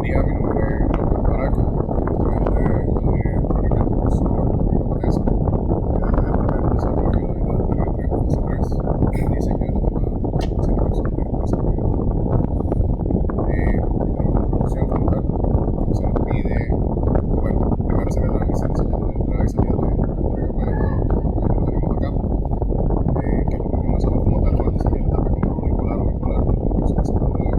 día, mi nombre es López Baraco, estudiante de Ingeniería Electrónica en el curso Electrónica Potencia, desarrollo de la R3 diseño de la aceleración de desarrollo. Tenemos una introducción como tal, se nos pide, bueno, primero hacer el análisis de señal de entrada y salida de que lo tenemos acá, que lo comenzamos como tal con el diseño de la etapa como unipolar o bipolar, que es una señal de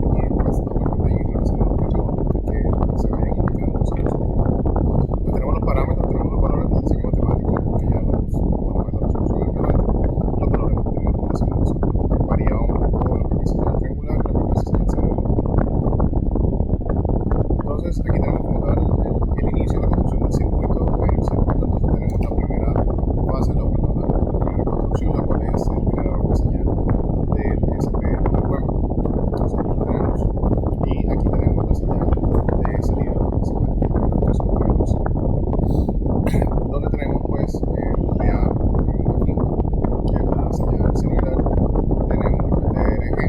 y pues a partir de ahí realizamos los cálculos que se vayan indicando los casos. Entonces tenemos los parámetros, tenemos los valores del diseño matemático, que ya los vamos a ver la resolución adelante, los valores obtenidos por la simulación. Varía un poco la frecuencia señal triangular y la frecuencia señal celular. Entonces aquí tenemos como tal el inicio de la construcción del circuito. En el circuito entonces tenemos la primera fase, la primera construcción, la cual es el generador de señal del SP del web. Entonces aquí lo tenemos y aquí tenemos la señal de salida, la señal que en este caso tenemos donde tenemos pues el PA, tenemos aquí, que es la señal celular, tenemos el DRG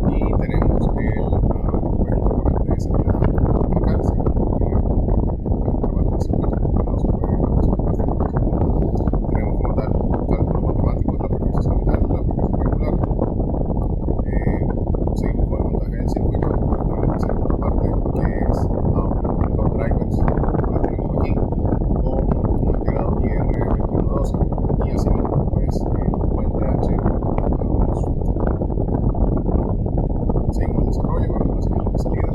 y tenemos el componente de salida local, que otra parte del circuito, que no se puede tenemos como tal cálculos matemáticos, la frecuencia celular, la frecuencia triangular. Seguimos con el montaje del circuito, tenemos la segunda parte que es los drivers, los tenemos aquí con un integrado IR2112 y así mismo pues el puente H seguimos el desarrollo, vemos la señal de salida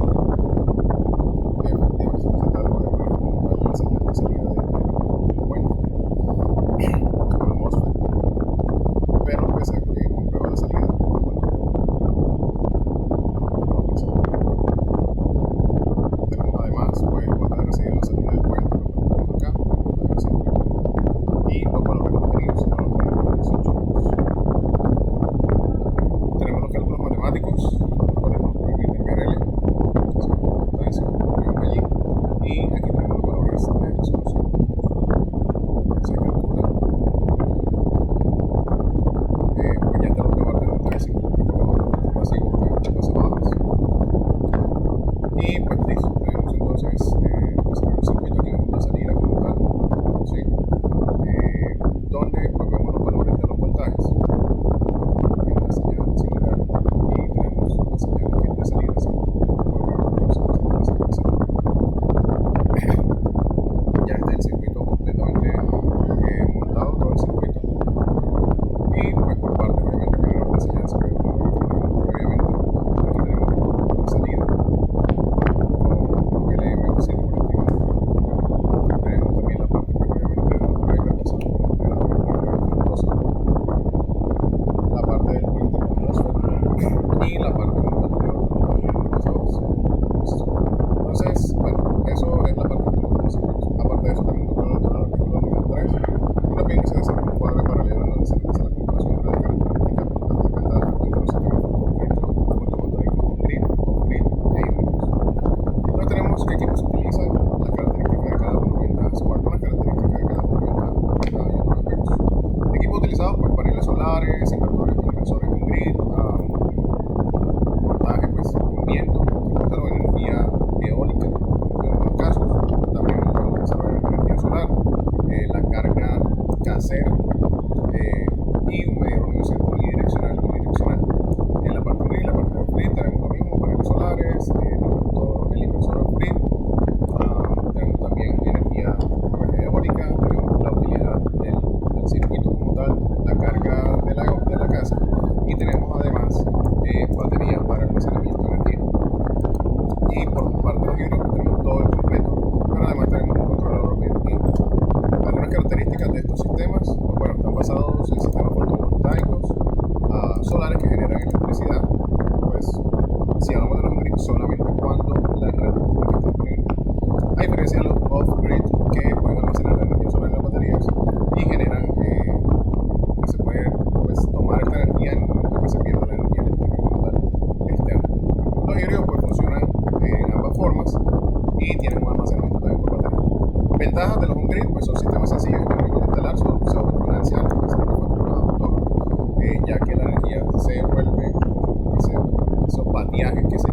que efectivamente se presenta algo de ruido como tal la señal de salida del puente con el MOSFET, pero pues comprueba la salida. Tenemos además pues voltaje recibido en la salida del puente, lo ponemos acá, voltaje recibido y los valores obtenidos, si no lo tenemos en 18 volts. Tenemos los cálculos matemáticos, los cuales nos permiten ver L, potencia, lo tenemos allí, y aquí tenemos los valores de resolución. Se calcula mediante los que va a tener un cálculo pasivo de bases bajas. Y pues listo, tenemos entonces desarrollo del circuito, aquí vemos la salida como tal, ¿sí? Donde pues vemos los valores de los voltajes en la señal celular y tenemos la señal de salida, ¿sí? Ya está el circuito completamente montado, todo el circuito, y pues por parte obviamente tenemos la señal se puede previamente, aquí tenemos la salida con LM 141. Tenemos también la parte pues obviamente de los drivers que son como integradores la parte del puente con MOSFET y la parte como tal de los pasadores. Entonces, bueno, eso es la parte de los circuitos. Aparte de eso, también un control electoral artículo número 3 y nos piden que se desarrolle un cuadro de paralelo en donde se realiza la comparación entre las características, las desventajas entre los sistemas fotovoltaicos on-grid, off-grid e híbridos. Entonces tenemos qué equipos se utilizan, las características de cada uno, ventajas, o algunas características de cada uno, ventajas y otros aspectos. Equipos utilizados, pues paneles solares, inversores on-grid, voltaje pues con viento, o energía eólica en algunos casos, también podemos desarrollar energía solar, la carga casera y un medidor unidireccional. En la parte grid, la parte off-grid tenemos lo mismo, paneles solares, el inversor off-grid, tenemos también energía eólica, tenemos la utilidad del circuito como tal, la carga de la casa y tenemos además baterías para almacenamiento de energía. Y por parte de los híbridos tenemos todo el completo, pero además tenemos un controlador operativo. Algunas características de estos sistemas, pues bueno, están basados en sistemas fotovoltaicos solares que generan electricidad, pues si hablamos de los grid solamente cuando la red pública está disponible. A diferencia de los off-grid que pueden almacenar la energía solar en las baterías y generan que se puede pues, tomar esta energía en el momento en que se pierde la energía eléctrica como tal externa. Los híbridos pues funcionan en ambas formas y tienen un almacenamiento también por batería. Ventajas de los on-grid pues son sistemas sencillos y económicos de instalar, su autofinancia alta, que se facturado todo, ya que la energía se vuelve esos bateajes que se